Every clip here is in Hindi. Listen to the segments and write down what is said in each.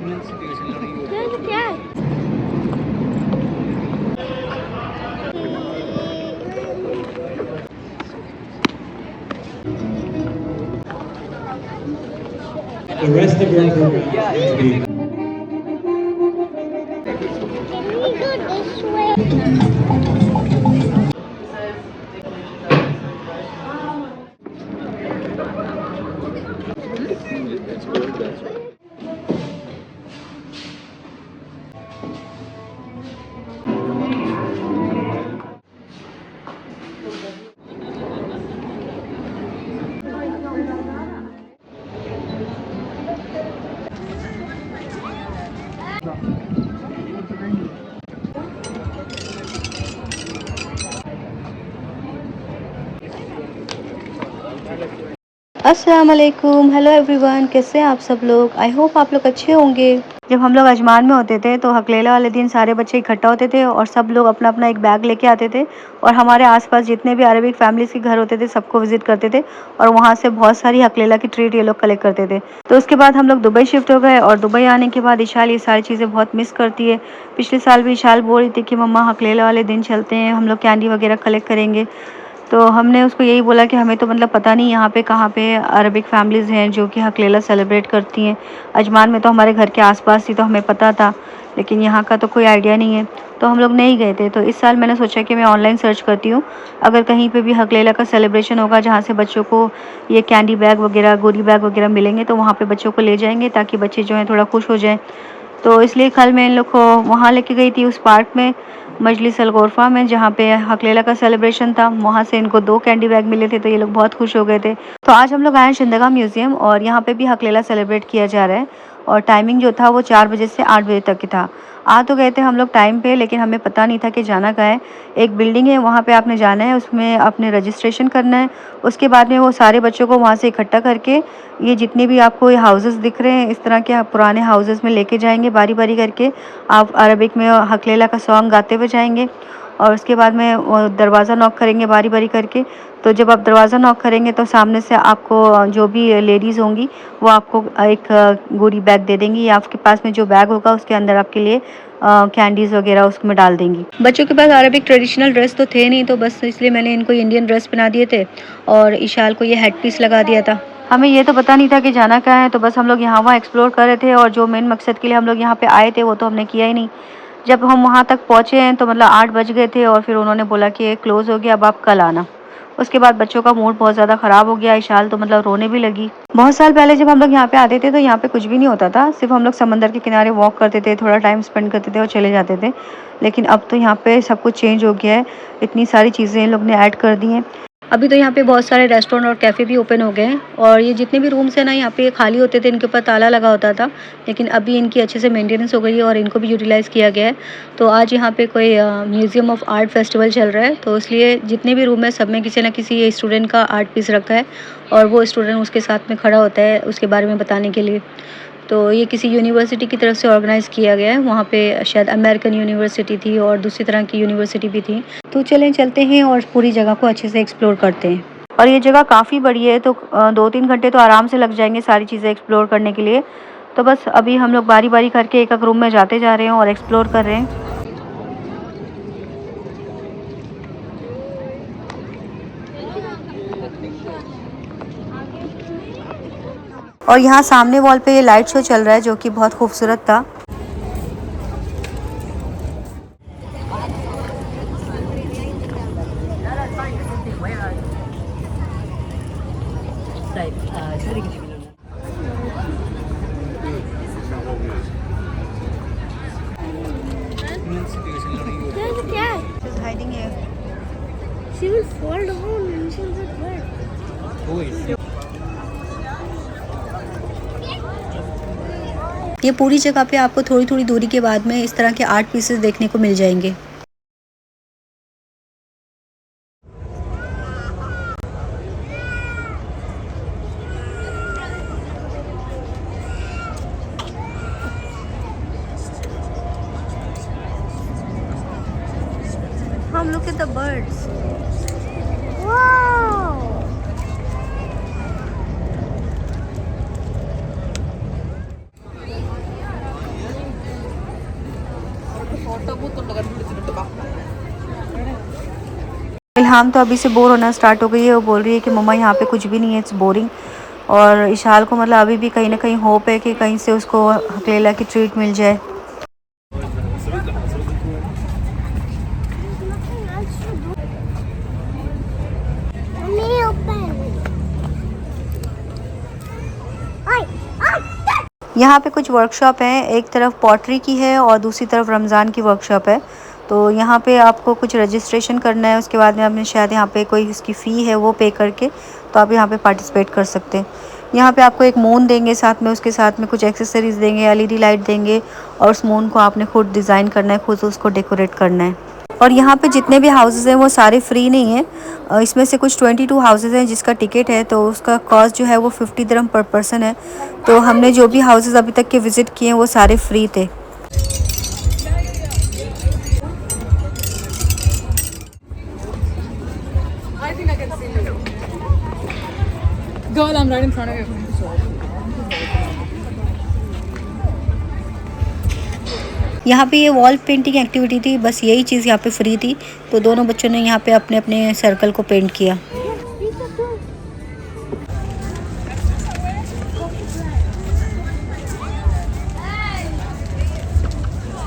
क्या The rest of your program is going to be Can we go this way? अस्सलाम वालेकुम, हेलो एवरीवन, कैसे हैं आप सब लोग। आई होप आप लोग अच्छे होंगे। जब हम लोग अजमान में होते थे तो हकलेला वाले दिन सारे बच्चे इकट्ठा होते थे और सब लोग अपना अपना एक बैग लेके आते थे और हमारे आसपास जितने भी अरबिक फैमिलीज़ के घर होते थे सबको विज़िट करते थे और वहाँ से बहुत सारी हकलेला की ट्रीट ये लोग कलेक्ट करते थे। तो उसके बाद हम लोग दुबई शिफ्ट हो गए और दुबई आने के बाद इशाल ये सारी चीज़ें बहुत मिस करती है। पिछले साल भी इशाल बोल रही थी कि मम्मा हकलेला वाले दिन चलते हैं, हम लोग कैंडी वगैरह कलेक्ट करेंगे। तो हमने उसको यही बोला कि हमें तो मतलब पता नहीं यहाँ पे कहाँ पे अरबिक फैमिलीज़ हैं जो कि हकलेला सेलिब्रेट करती हैं। अजमान में तो हमारे घर के आसपास थी तो हमें पता था, लेकिन यहाँ का तो कोई आइडिया नहीं है, तो हम लोग नहीं गए थे। तो इस साल मैंने सोचा कि मैं ऑनलाइन सर्च करती हूँ, अगर कहीं पे भी हकलेला का सेलिब्रेशन होगा जहाँ से बच्चों को ये कैंडी बैग वगैरह, गोरी बैग वगैरह मिलेंगे तो वहाँ पर बच्चों को ले जाएंगे ताकि बच्चे जो हैं थोड़ा खुश हो जाएँ। तो इसलिए कल मैं इन लोग को वहाँ लेके गई थी उस पार्क में, मजलिस अल गोरफा में, जहाँ पे हकलेला का सेलिब्रेशन था। वहाँ से इनको 2 कैंडी बैग मिले थे तो ये लोग बहुत खुश हो गए थे। तो आज हम लोग आए हैं शिंदगा म्यूज़ियम और यहाँ पे भी हकलेला सेलिब्रेट किया जा रहा है और टाइमिंग जो था वो 4 बजे से 8 बजे तक की था। आ तो गए थे हम लोग टाइम पे, लेकिन हमें पता नहीं था कि जाना कहाँ है। एक बिल्डिंग है वहाँ पे आपने जाना है, उसमें आपने रजिस्ट्रेशन करना है। उसके बाद में वो सारे बच्चों को वहाँ से इकट्ठा करके ये जितने भी आपको ये हाउसेस दिख रहे हैं इस तरह के पुराने हाउसेस में लेके जाएंगे बारी बारी करके। आप अरबिक में हकलेला का सॉन्ग गाते हुए जाएंगे और उसके बाद में वो दरवाज़ा नॉक करेंगे बारी बारी करके। तो जब आप दरवाज़ा नॉक करेंगे तो सामने से आपको जो भी लेडीज़ होंगी वो आपको एक गोरी बैग दे देंगी या आपके पास में जो बैग होगा उसके अंदर आपके लिए कैंडीज़ वगैरह उसमें डाल देंगी। बच्चों के पास अरबिक ट्रेडिशनल ड्रेस तो थे नहीं, तो बस इसलिए मैंने इनको इंडियन ड्रेस पहना दिए थे और इशाल को ये हेड पीस लगा दिया था। हमें ये तो पता नहीं था कि जाना कहाँ है, तो बस हम लोग यहाँ वहाँ एक्सप्लोर कर रहे थे और जो मेन मकसद के लिए हम लोग यहाँ पे आए थे वो तो हमने किया ही नहीं। जब हम वहाँ तक पहुँचे हैं तो मतलब 8 बज गए थे और फिर उन्होंने बोला कि ये क्लोज़ हो गया, अब आप कल आना। उसके बाद बच्चों का मूड बहुत ज़्यादा ख़राब हो गया, इशाल तो मतलब रोने भी लगी। बहुत साल पहले जब हम लोग यहाँ पे आते थे तो यहाँ पे कुछ भी नहीं होता था, सिर्फ हम लोग समंदर के किनारे वॉक करते थे, थोड़ा टाइम स्पेंड करते थे और चले जाते थे। लेकिन अब तो यहाँ पे सब कुछ चेंज हो गया है, इतनी सारी चीज़ें इन लोग ने ऐड कर दी हैं। अभी तो यहाँ पे बहुत सारे रेस्टोरेंट और कैफ़े भी ओपन हो गए हैं और ये जितने भी रूम्स हैं ना यहाँ पे खाली होते थे, इनके ऊपर ताला लगा होता था, लेकिन अभी इनकी अच्छे से मेंटेनेंस हो गई है और इनको भी यूटिलाइज़ किया गया है। तो आज यहाँ पे कोई म्यूज़ियम ऑफ आर्ट फेस्टिवल चल रहा है, तो इसलिए जितने भी रूम है सब में किसी न किसी स्टूडेंट का आर्ट पीस रखा है और वो स्टूडेंट उसके साथ में खड़ा होता है उसके बारे में बताने के लिए। तो ये किसी यूनिवर्सिटी की तरफ से ऑर्गेनाइज़ किया गया है, वहाँ पे शायद अमेरिकन यूनिवर्सिटी थी और दूसरी तरह की यूनिवर्सिटी भी थी। तो चलें चलते हैं और पूरी जगह को अच्छे से एक्सप्लोर करते हैं। और ये जगह काफ़ी बड़ी है तो 2-3 घंटे तो आराम से लग जाएंगे सारी चीज़ें एक्सप्लोर करने के लिए। तो बस अभी हम लोग बारी बारी करके एक एक रूम में जाते जा रहे हैं और एक्सप्लोर कर रहे हैं। और यहाँ सामने वॉल पे ये लाइट शो चल रहा है जो कि बहुत खूबसूरत था। क्या She's hiding here. She will fall down and she'll get wet. ये पूरी जगह पे आपको थोड़ी थोड़ी दूरी के बाद में इस तरह के आर्ट पीसेस देखने को मिल जाएंगे। Look at the birds. Wow! इल्हाम तो अभी से बोर होना स्टार्ट हो गई है। वो बोल रही है कि मम्मा यहाँ पे कुछ भी नहीं है, इट्स बोरिंग। और इशाल को मतलब अभी भी कहीं ना कहीं होप है कि कहीं से उसको हकलेला की ट्रीट मिल जाए। यहाँ पे कुछ वर्कशॉप हैं, एक तरफ पॉटरी की है और दूसरी तरफ रमज़ान की वर्कशॉप है। तो यहाँ पे आपको कुछ रजिस्ट्रेशन करना है, उसके बाद में आपने शायद यहाँ पे कोई उसकी फ़ी है वो पे करके तो आप यहाँ पे पार्टिसिपेट कर सकते हैं। यहाँ पे आपको एक मून देंगे, साथ में उसके साथ में कुछ एक्सेसरीज़ देंगे, एलईडी लाइट देंगे और उस मून को आपने खुद डिज़ाइन करना है, खुद उसको डेकोरेट करना है। और यहाँ पे जितने भी हाउसेज़ हैं वो सारे फ्री नहीं हैं, इसमें से कुछ 22 हाउसेज़ हैं जिसका टिकट है, तो उसका कॉस्ट जो है वो 50 दिरहम पर पर्सन है। तो हमने जो भी हाउसेज़ अभी तक के विज़िट किए हैं वो सारे फ्री थे। Girl, I'm right in front of you. यहाँ पे ये वॉल पेंटिंग एक्टिविटी थी, बस यही चीज़ यहाँ पे फ्री थी। तो दोनों बच्चों ने यहाँ पे अपने अपने सर्कल को पेंट किया।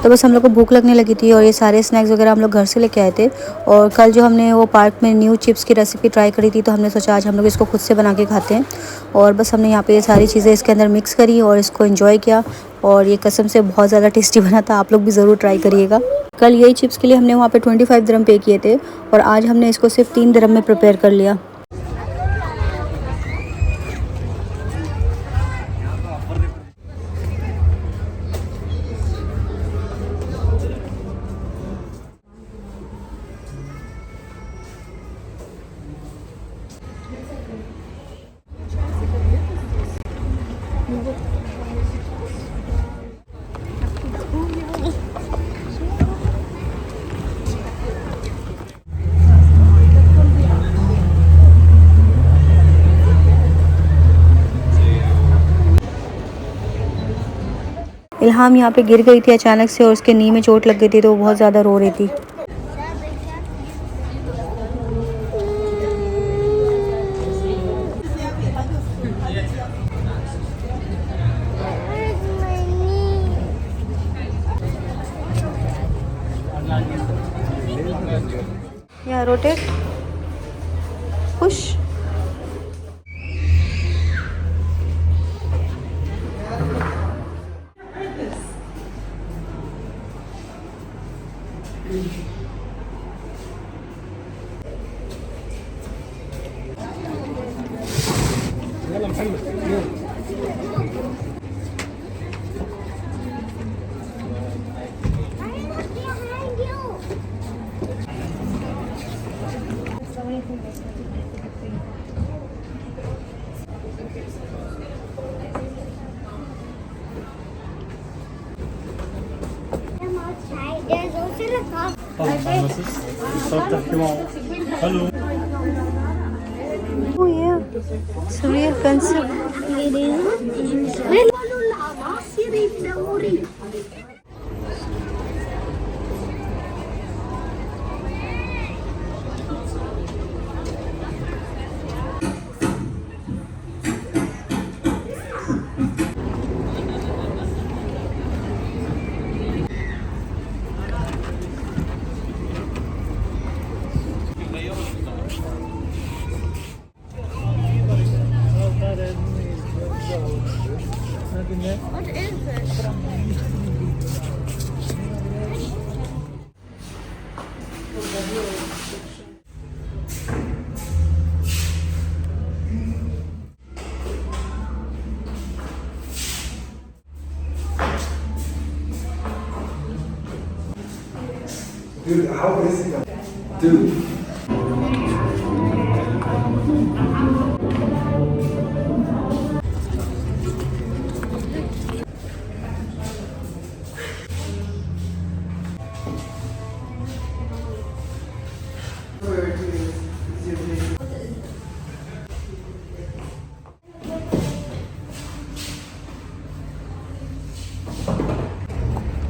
तो बस हम लोग को भूख लगने लगी थी और ये सारे स्नैक्स वगैरह हम लोग घर से लेके आए थे। और कल जो हमने वो पार्क में न्यू चिप्स की रेसिपी ट्राई करी थी, तो हमने सोचा आज हम लोग इसको खुद से बना के खाते हैं। और बस हमने यहाँ पे ये सारी चीज़ें इसके अंदर मिक्स करी और इसको एंजॉय किया और ये कसम से बहुत ज़्यादा टेस्टी बना था। आप लोग भी ज़रूर ट्राई करिएगा। कल यही चिप्स के लिए हमने वहाँ पर 25 दिरहम पे किए थे और आज हमने इसको सिर्फ 3 दिरहम में प्रिपेयर कर लिया। इल्हाम यहाँ पे गिर गई थी अचानक से और उसके नी में चोट लग गई थी, तो वो बहुत ज़्यादा रो रही थी। Yeah, rotate, push. There's also a car. Hello. Oh yeah, surreal concept. What is this? Dude, how is it? Dude.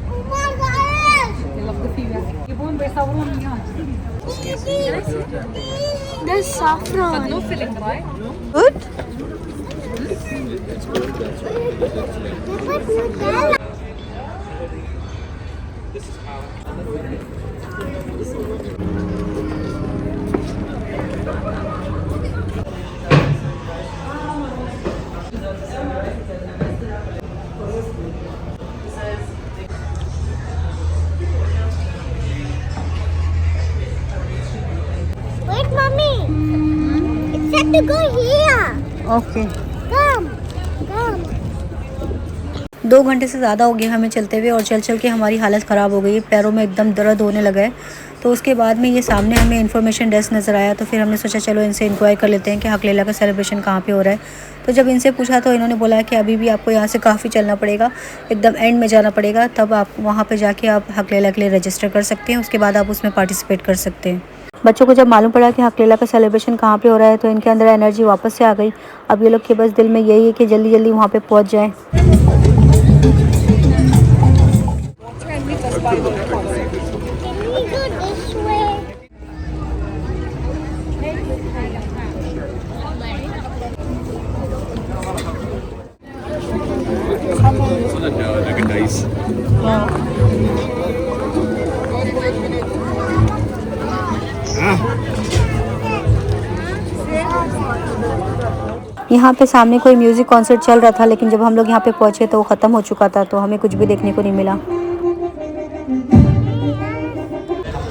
Oh my gosh! There's saffron. No filling, why? Good. Wait, mommy. It's set to go here. Okay. Come, come. 2 घंटे से ज़्यादा हो गया हमें चलते हुए और चल चल के हमारी हालत ख़राब हो गई है, पैरों में एकदम दर्द होने लगा है। तो उसके बाद में ये सामने हमें इन्फॉर्मेशन डेस्क नज़र आया, तो फिर हमने सोचा चलो इनसे इंक्वायर कर लेते हैं कि हकलेला का सेलिब्रेशन कहाँ पे हो रहा है। तो जब इनसे पूछा तो इन्होंने बोला कि अभी भी आपको यहाँ से काफ़ी चलना पड़ेगा, एकदम एंड में जाना पड़ेगा, तब आप वहाँ पर जाके आप हकलेला के लिए रजिस्टर कर सकते हैं, उसके बाद आप उसमें पार्टिसिपेट कर सकते हैं। बच्चों को जब मालूम पड़ा कि हकलेला का सेलिब्रेशन कहाँ पे हो रहा है तो इनके अंदर एनर्जी वापस से आ गई। अब ये लोग के बस दिल में यही है कि जल्दी जल्दी वहाँ पे पहुँच जाएं। Can we go this way? यहाँ पे सामने कोई म्यूज़िक कॉन्सर्ट चल रहा था, लेकिन जब हम लोग यहाँ पे पहुँचे तो वो ख़त्म हो चुका था, तो हमें कुछ भी देखने को नहीं मिला।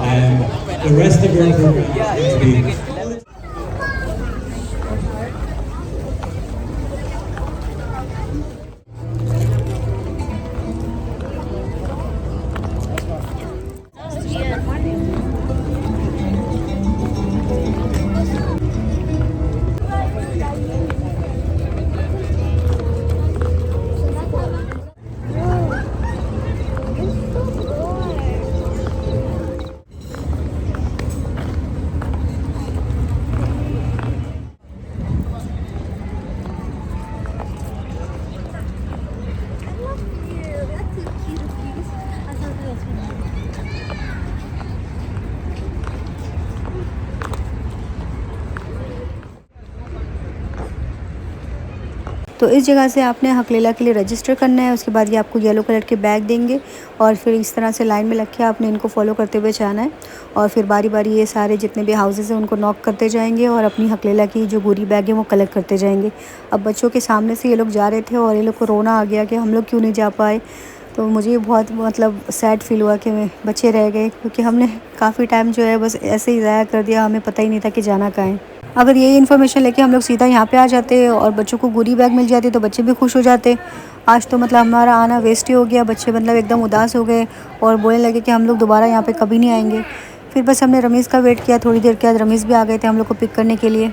And the rest of our program is going to be तो इस जगह से आपने हकलेला के लिए रजिस्टर करना है। उसके बाद ये आपको येलो कलर के बैग देंगे और फिर इस तरह से लाइन में लग के आपने इनको फॉलो करते हुए जाना है और फिर बारी बारी ये सारे जितने भी हाउसेस हैं उनको नॉक करते जाएंगे और अपनी हकलेला की जो गोरी बैग है वो कलेक्ट करते जाएंगे। अब बच्चों के सामने से ये लोग जा रहे थे और ये लोग को रोना आ गया कि हम लोग क्यों नहीं जा पाए। तो मुझे बहुत मतलब सैड फील हुआ कि बच्चे रह गए, क्योंकि हमने काफ़ी टाइम जो है बस ऐसे ही ज़ाया कर दिया, हमें पता ही नहीं था कि जाना कहाँ है। अगर यही इन्फॉर्मेशन लेके हम लोग सीधा यहाँ पे आ जाते और बच्चों को गोरी बैग मिल जाती तो बच्चे भी खुश हो जाते। आज तो मतलब हमारा आना वेस्ट ही हो गया। बच्चे मतलब एकदम उदास हो गए और बोलने लगे कि हम लोग दोबारा यहाँ पे कभी नहीं आएंगे। फिर बस हमने रमीज़ का वेट किया, थोड़ी देर के बाद रमीज़ भी आ गए थे हम लोग को पिक करने के लिए।